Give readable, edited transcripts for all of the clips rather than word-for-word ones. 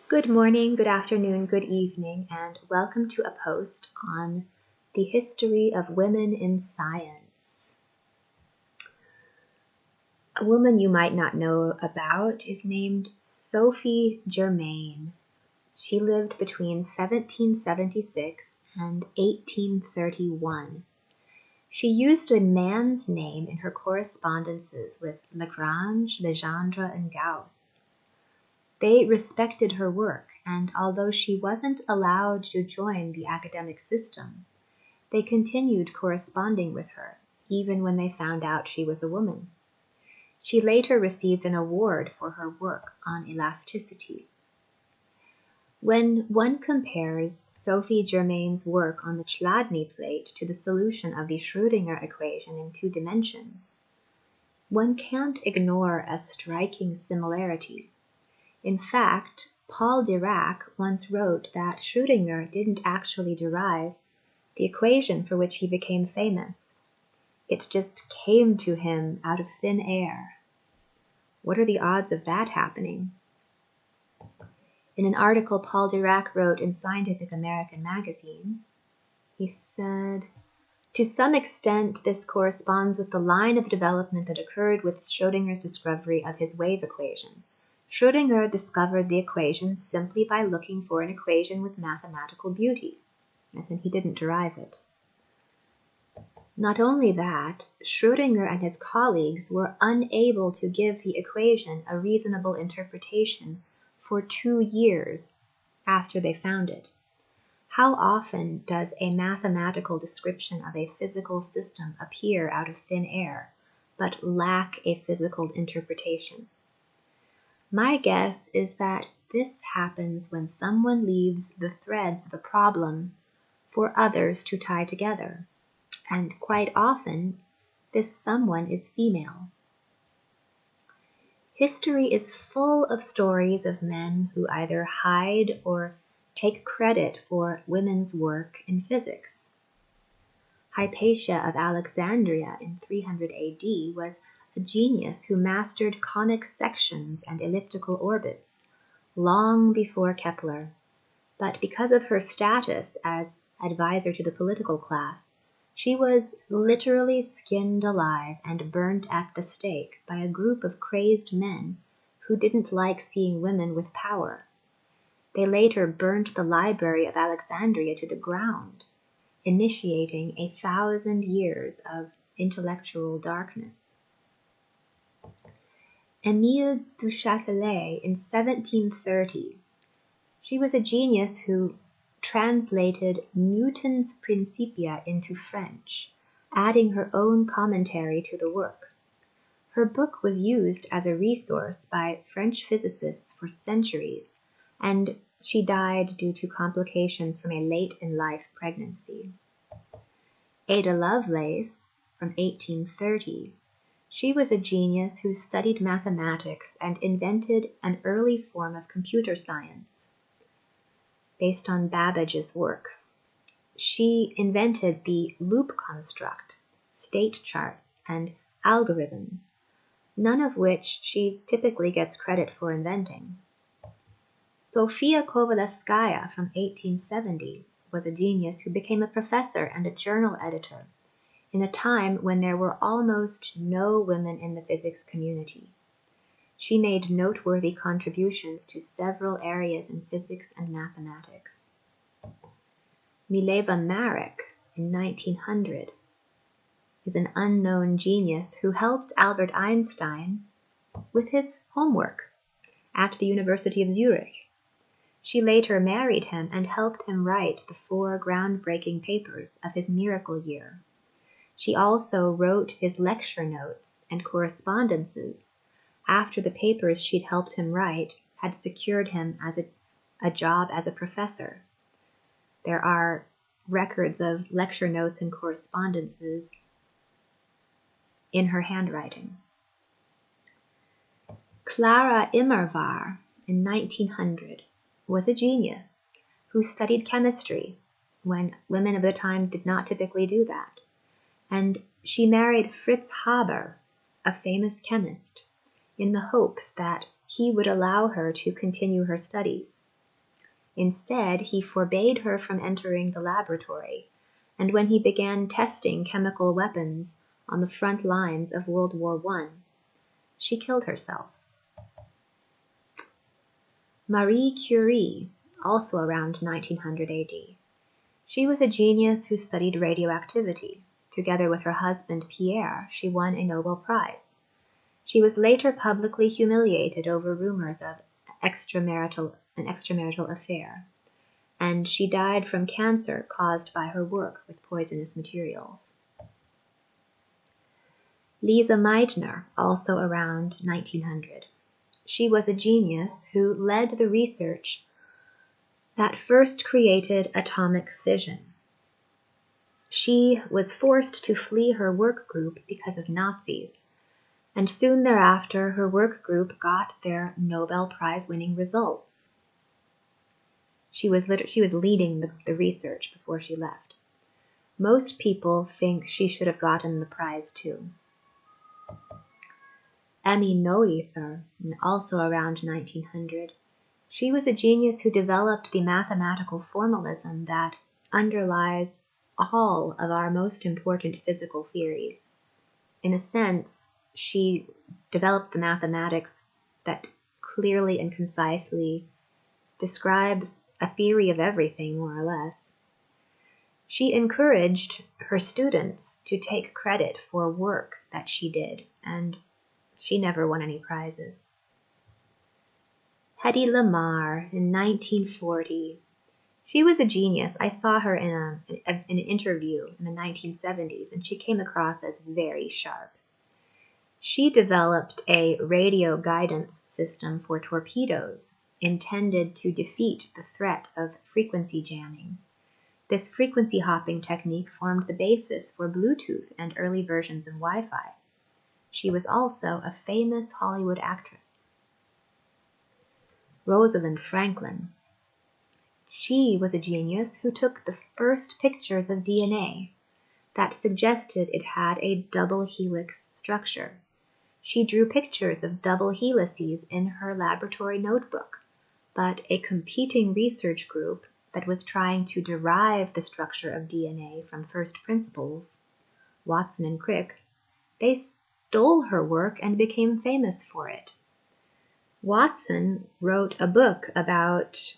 Good morning, good afternoon, good evening, and welcome to a post on the history of women in science. A woman you might not know about is named Sophie Germain. She lived between 1776 and 1831. She used a man's name in her correspondences with Lagrange, Legendre, and Gauss. They respected her work, and although she wasn't allowed to join the academic system, they continued corresponding with her, even when they found out she was a woman. She later received an award for her work on elasticity. When one compares Sophie Germain's work on the Chladni plate to the solution of the Schrödinger equation in 2 dimensions, one can't ignore a striking similarity. In fact, Paul Dirac once wrote that Schrödinger didn't actually derive the equation for which he became famous. It just came to him out of thin air. What are the odds of that happening? In an article Paul Dirac wrote in Scientific American magazine, he said, "To some extent, this corresponds with the line of development that occurred with Schrödinger's discovery of his wave equation. Schrödinger discovered the equation simply by looking for an equation with mathematical beauty," as in he didn't derive it. Not only that, Schrödinger and his colleagues were unable to give the equation a reasonable interpretation for 2 years after they found it. How often does a mathematical description of a physical system appear out of thin air, but lack a physical interpretation? My guess is that this happens when someone leaves the threads of a problem for others to tie together, and quite often this someone is female. History is full of stories of men who either hide or take credit for women's work in physics. Hypatia of Alexandria in 300 AD was a genius who mastered conic sections and elliptical orbits long before Kepler, but because of her status as advisor to the political class, she was literally skinned alive and burnt at the stake by a group of crazed men who didn't like seeing women with power. They later burnt the Library of Alexandria to the ground, initiating 1,000 years of intellectual darkness. Émile du Châtelet in 1730. She was a genius who translated Newton's Principia into French, adding her own commentary to the work. Her book was used as a resource by French physicists for centuries, and she died due to complications from a late-in-life pregnancy. Ada Lovelace, from 1830. She was a genius who studied mathematics and invented an early form of computer science based on Babbage's work. She invented the loop construct, state charts, and algorithms, none of which she typically gets credit for inventing. Sofia Kovalevskaya from 1870 was a genius who became a professor and a journal editor in a time when there were almost no women in the physics community. She made noteworthy contributions to several areas in physics and mathematics. Mileva Maric, in 1900, is an unknown genius who helped Albert Einstein with his homework at the University of Zurich. She later married him and helped him write the 4 groundbreaking papers of his miracle year. She also wrote his lecture notes and correspondences after the papers she'd helped him write had secured him as a job as a professor. There are records of lecture notes and correspondences in her handwriting. Clara Immerwahr, in 1900, was a genius who studied chemistry when women of the time did not typically do that. And she married Fritz Haber, a famous chemist, in the hopes that he would allow her to continue her studies. Instead, he forbade her from entering the laboratory, and when he began testing chemical weapons on the front lines of World War I, she killed herself. Marie Curie, also around 1900 AD. She was a genius who studied radioactivity. Together with her husband Pierre, she won a Nobel Prize. She was later publicly humiliated over rumors of an extramarital affair, and she died from cancer caused by her work with poisonous materials. Lise Meitner, also around 1900. She was a genius who led the research that first created atomic fission. She was forced to flee her work group because of Nazis, and soon thereafter her work group got their Nobel Prize-winning results. She was leading the research before she left. Most people think she should have gotten the prize too. Emmy Noether, also around 1900, she was a genius who developed the mathematical formalism that underlies all of our most important physical theories. In a sense, she developed the mathematics that clearly and concisely describes a theory of everything, more or less. She encouraged her students to take credit for work that she did, and she never won any prizes. Hedy Lamarr in 1940. She was a genius. I saw her in an interview in the 1970s, and she came across as very sharp. She developed a radio guidance system for torpedoes intended to defeat the threat of frequency jamming. This frequency hopping technique formed the basis for Bluetooth and early versions of Wi-Fi. She was also a famous Hollywood actress. Rosalind Franklin. She was a genius who took the first pictures of DNA that suggested it had a double helix structure. She drew pictures of double helices in her laboratory notebook, but a competing research group that was trying to derive the structure of DNA from first principles, Watson and Crick, they stole her work and became famous for it. Watson wrote a book about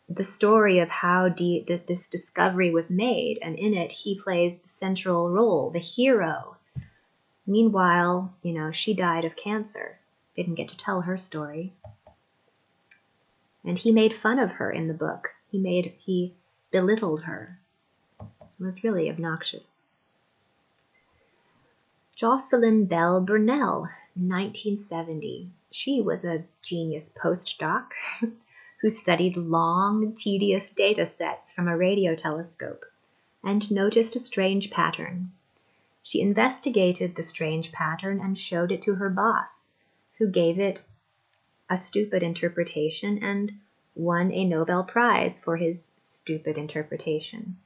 the story of how this discovery was made, and in it he plays the central role, the hero. Meanwhile, she died of cancer. Didn't get to tell her story. And he made fun of her in the book. He belittled her. It was really obnoxious. Jocelyn Bell Burnell, 1970. She was a genius postdoc who studied long, tedious data sets from a radio telescope and noticed a strange pattern. She investigated the strange pattern and showed it to her boss, who gave it a stupid interpretation and won a Nobel Prize for his stupid interpretation.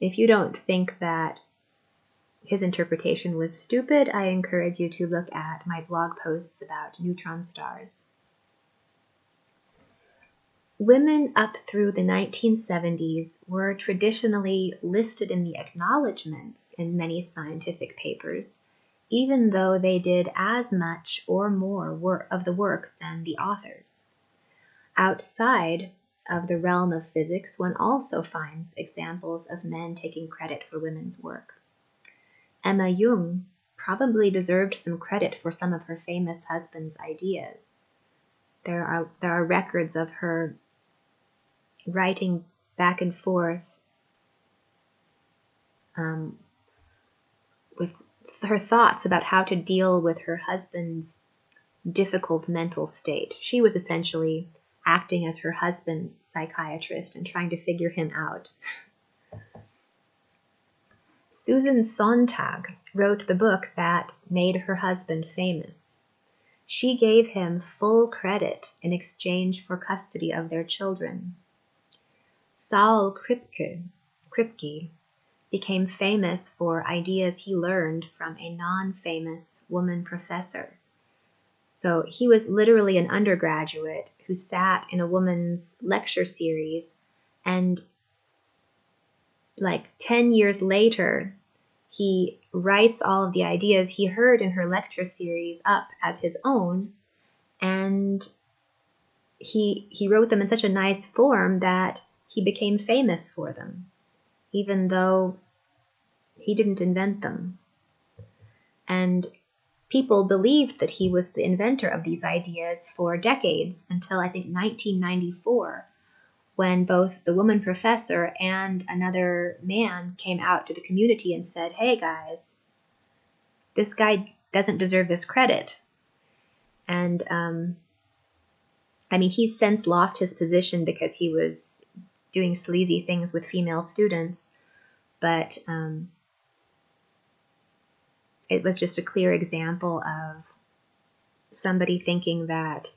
If you don't think that his interpretation was stupid, I encourage you to look at my blog posts about neutron stars. Women up through the 1970s were traditionally listed in the acknowledgments in many scientific papers, even though they did as much or more of the work than the authors. Outside of the realm of physics, one also finds examples of men taking credit for women's work. Emma Jung probably deserved some credit for some of her famous husband's ideas. There are records of her writing back and forth with her thoughts about how to deal with her husband's difficult mental state. She was essentially acting as her husband's psychiatrist and trying to figure him out. Susan Sontag wrote the book that made her husband famous. She gave him full credit in exchange for custody of their children. Saul Kripke became famous for ideas he learned from a non-famous woman professor. So he was literally an undergraduate who sat in a woman's lecture series, and like 10 years later, he writes all of the ideas he heard in her lecture series up as his own, and he wrote them in such a nice form that he became famous for them, even though he didn't invent them. And people believed that he was the inventor of these ideas for decades, until I think 1994, when both the woman professor and another man came out to the community and said, "Hey guys, this guy doesn't deserve this credit." And I mean, he's since lost his position because he was doing sleazy things with female students, but it was just a clear example of somebody thinking that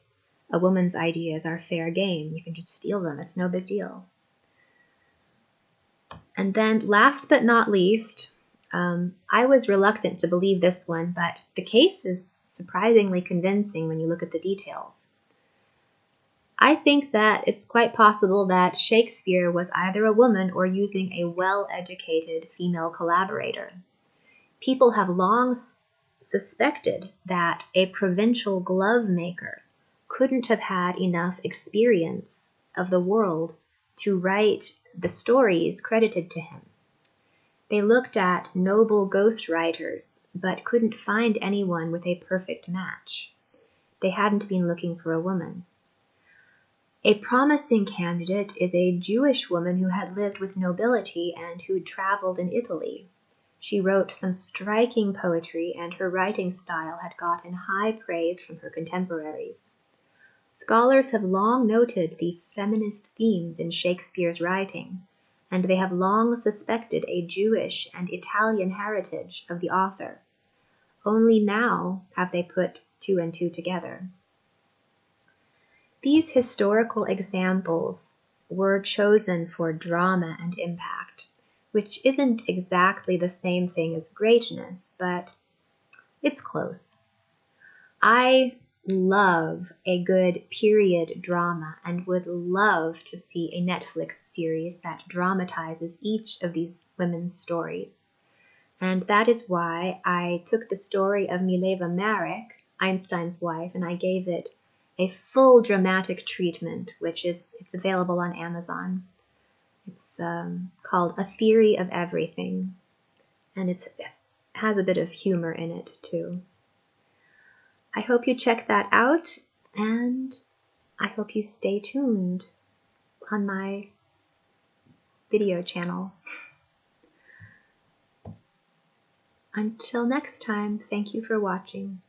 a woman's ideas are fair game. You can just steal them. It's no big deal. And then last but not least, I was reluctant to believe this one, but the case is surprisingly convincing when you look at the details. I think that it's quite possible that Shakespeare was either a woman or using a well-educated female collaborator. People have long suspected that a provincial glove maker couldn't have had enough experience of the world to write the stories credited to him. They looked at noble ghostwriters, but couldn't find anyone with a perfect match. They hadn't been looking for a woman. A promising candidate is a Jewish woman who had lived with nobility and who'd traveled in Italy. She wrote some striking poetry, and her writing style had gotten high praise from her contemporaries. Scholars have long noted the feminist themes in Shakespeare's writing, and they have long suspected a Jewish and Italian heritage of the author. Only now have they put two and two together. These historical examples were chosen for drama and impact, which isn't exactly the same thing as greatness, but it's close. I love a good period drama and would love to see a Netflix series that dramatizes each of these women's stories. And that is why I took the story of Mileva Maric, Einstein's wife, and I gave it a full dramatic treatment, it's available on Amazon. It's called A Theory of Everything, and it has a bit of humor in it too. I hope you check that out, and I hope you stay tuned on my video channel. Until next time, thank you for watching.